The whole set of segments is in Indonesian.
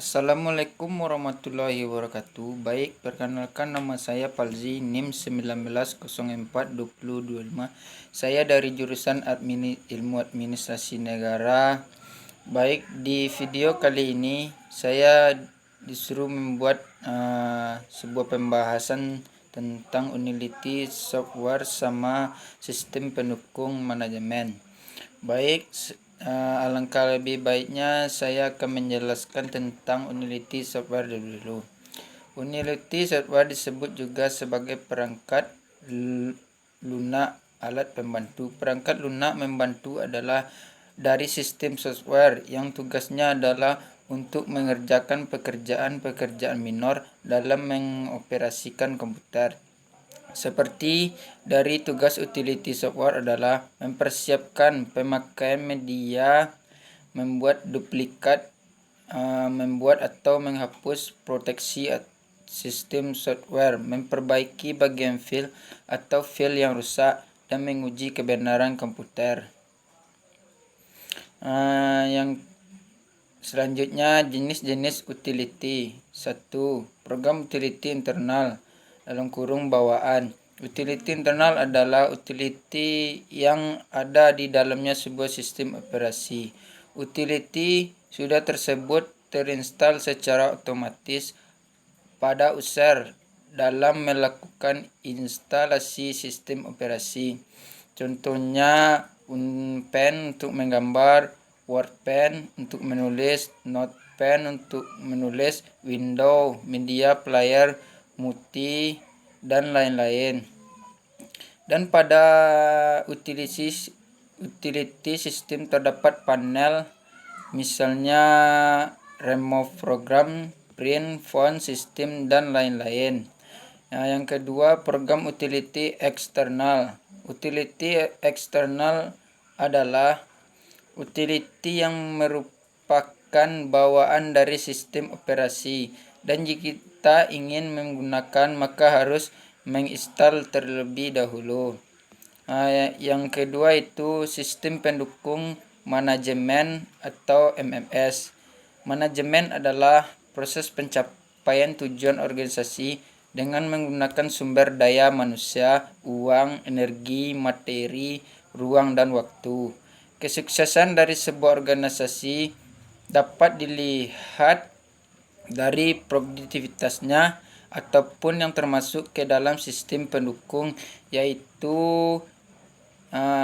Assalamualaikum warahmatullahi wabarakatuh. Baik, perkenalkan nama saya Palzi, NIM 19042025. Saya dari jurusan Ilmu Administrasi Negara. Baik, di video kali ini saya disuruh membuat sebuah pembahasan tentang utility software sama sistem pendukung manajemen. Baik, alangkah lebih baiknya saya akan menjelaskan tentang utility software dulu. Utility software disebut juga sebagai perangkat lunak alat pembantu. Perangkat lunak membantu adalah dari sistem software yang tugasnya adalah untuk mengerjakan pekerjaan-pekerjaan minor dalam mengoperasikan komputer. Seperti dari tugas utility software adalah mempersiapkan pemakaian media, membuat duplikat, membuat atau menghapus proteksi sistem software, memperbaiki bagian file atau file yang rusak, dan menguji kebenaran komputer. Yang selanjutnya, jenis-jenis utility. 1. Program utility internal (bawaan). Utility internal adalah utility yang ada di dalamnya sebuah sistem operasi. Utility sudah tersebut terinstall secara otomatis pada user dalam melakukan instalasi sistem operasi. Contohnya Pen untuk menggambar, WordPen untuk menulis, NotePen untuk menulis, Windows Media Player, Muti, dan lain-lain. Dan pada utility system terdapat panel, misalnya remove program, print, font, system, dan lain-lain. Yang kedua, program utility eksternal. Utility eksternal adalah utility yang merupakan bawaan dari sistem operasi, dan jika kita ingin menggunakan maka harus menginstal terlebih dahulu. Yang kedua itu sistem pendukung manajemen atau MMS. Manajemen adalah proses pencapaian tujuan organisasi dengan menggunakan sumber daya manusia, uang, energi, materi, ruang, dan waktu. Kesuksesan dari sebuah organisasi dapat dilihat dari produktivitasnya ataupun yang termasuk ke dalam sistem pendukung, yaitu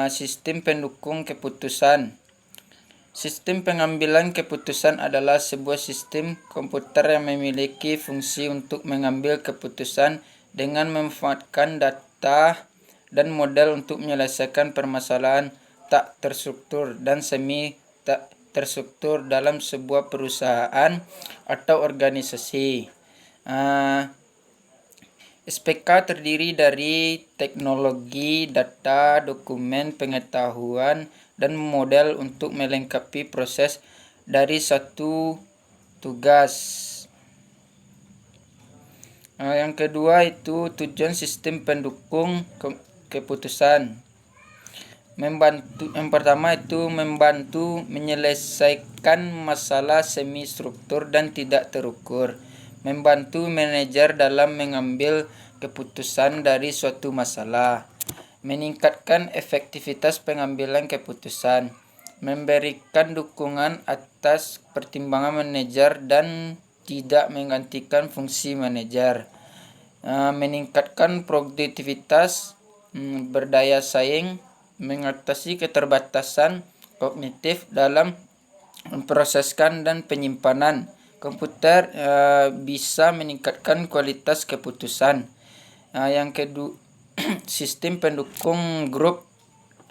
sistem pendukung keputusan. Sistem pengambilan keputusan adalah sebuah sistem komputer yang memiliki fungsi untuk mengambil keputusan dengan memanfaatkan data dan model untuk menyelesaikan permasalahan tak terstruktur dan semi tak terstruktur dalam sebuah perusahaan atau organisasi. SPK terdiri dari teknologi, data, dokumen, pengetahuan, dan model untuk melengkapi proses dari satu tugas. Yang kedua itu tujuan sistem pendukung keputusan. Yang pertama itu membantu menyelesaikan masalah semi struktur dan tidak terukur. Membantu manajer dalam mengambil keputusan dari suatu masalah. Meningkatkan efektivitas pengambilan keputusan. Memberikan dukungan atas pertimbangan manajer dan tidak menggantikan fungsi manajer. Meningkatkan produktivitas, berdaya saing, mengatasi keterbatasan kognitif dalam memproseskan dan penyimpanan. Komputer bisa meningkatkan kualitas keputusan. Yang kedua, sistem pendukung grup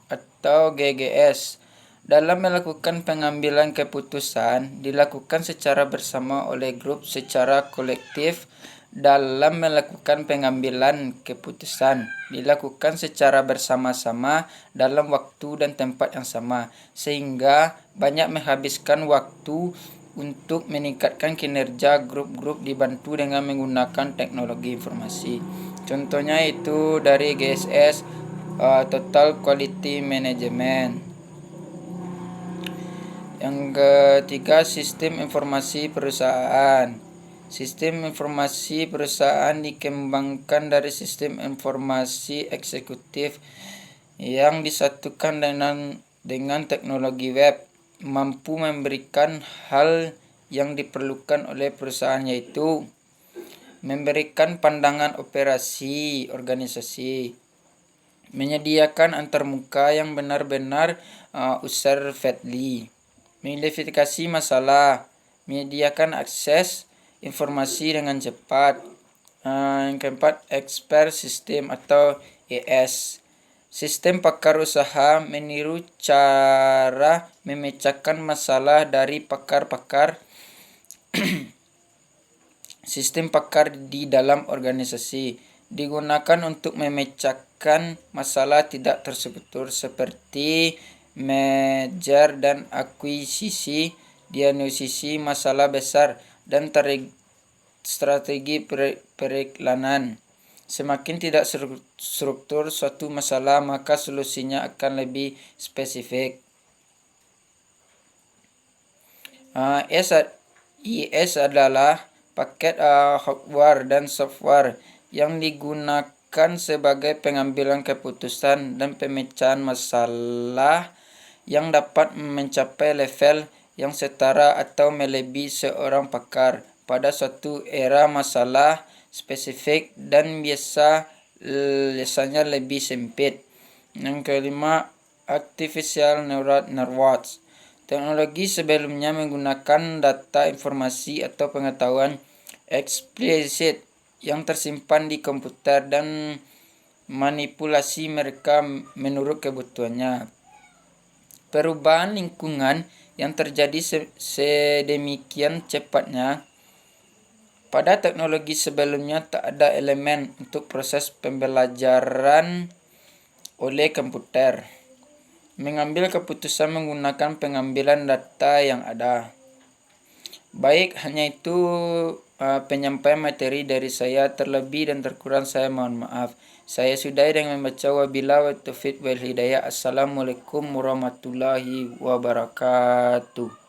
atau GGS. Dalam melakukan pengambilan keputusan dilakukan secara bersama oleh grup secara kolektif. Dalam melakukan pengambilan keputusan dilakukan secara bersama-sama dalam waktu dan tempat yang sama, sehingga banyak menghabiskan waktu untuk meningkatkan kinerja grup-grup dibantu dengan menggunakan teknologi informasi. Contohnya itu dari GSS, Total Quality Management. Yang ketiga, sistem informasi perusahaan. Sistem informasi perusahaan dikembangkan dari sistem informasi eksekutif yang disatukan dengan teknologi web, mampu memberikan hal yang diperlukan oleh perusahaan, yaitu memberikan pandangan operasi organisasi, menyediakan antarmuka yang benar-benar user-friendly, mengidentifikasi masalah, menyediakan akses informasi dengan cepat. Yang keempat, expert system atau ES. Sistem pakar usaha meniru cara memecahkan masalah dari pakar-pakar sistem pakar di dalam organisasi. Digunakan untuk memecahkan masalah tidak terstruktur seperti merger dan akuisisi, diagnosisi masalah besar, dan strategi periklanan. Semakin tidak struktur suatu masalah, maka solusinya akan lebih spesifik. IS adalah paket hardware dan software yang digunakan sebagai pengambilan keputusan dan pemecahan masalah yang dapat mencapai level yang setara atau melebihi seorang pakar pada suatu era masalah spesifik dan biasanya lebih sempit. Yang kelima, artificial neural networks. Teknologi sebelumnya menggunakan data, informasi, atau pengetahuan eksplisit yang tersimpan di komputer dan manipulasi mereka menurut kebutuhannya. Perubahan lingkungan yang terjadi sedemikian cepatnya. Pada teknologi sebelumnya tak ada elemen untuk proses pembelajaran oleh komputer. Mengambil keputusan menggunakan pengambilan data yang ada. Baik, hanya itu penyampaian materi dari saya. Terlebih dan terkurang saya mohon maaf. Saya sudahi dengan membaca wabillahi taufiq wal hidayah. Assalamualaikum warahmatullahi wabarakatuh.